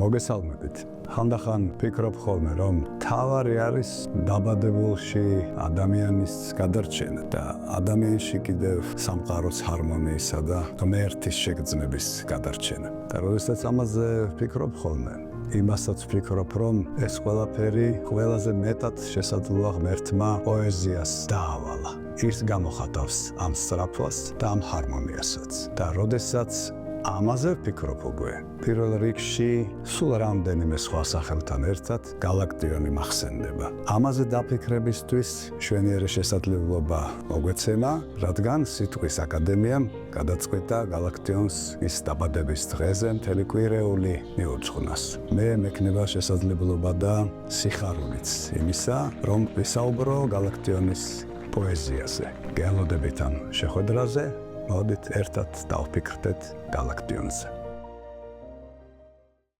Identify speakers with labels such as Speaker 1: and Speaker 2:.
Speaker 1: მოგესალმებით. ხანდახან ვფიქრობ ხოლმე, რომ თავარი არის დაბადებულში ადამიანის გადარჩენა და ადამიანში კიდევ სამყაროს ჰარმონიისა და ღმერთის შეგრძნების გადარჩენა. და როდესაც ამაზე ვფიქრობ ხოლმე, იმასაც ვფიქრობ, რომ ეს ყველაფერი ყველაზე მეტად შესაძლოა ღმერთმა პოეზიას დაავალა. ის გამოხატავს ამ სწრაფვას და ამ ჰარმონიასაც. და როდესაც ამაზე ვფიქრობ უკვე, პირველ რიგში სულ რამდენიმე სხვა სახელთან ერთად გალაქტიონი მახსენდება. ამაზე დაფიქრებისთვის შვენიერი შესაძლებლობა მოგვეცემა, რადგან სიტყვის აკადემიამ გადაწყვიტა გალაქტიონს ის დაბადების დღეზე მთელი კვირეული მიუძღვნას. მე მექნება შესაძლებლობა და სიხარულიც იმისა, რომ ვისაუბრო გალაქტიონის პოეზიაზე. გელოდებით ამ შეხვედრაზე, მოდით ერთად დავფიქრდეთ გალაქტიონზე.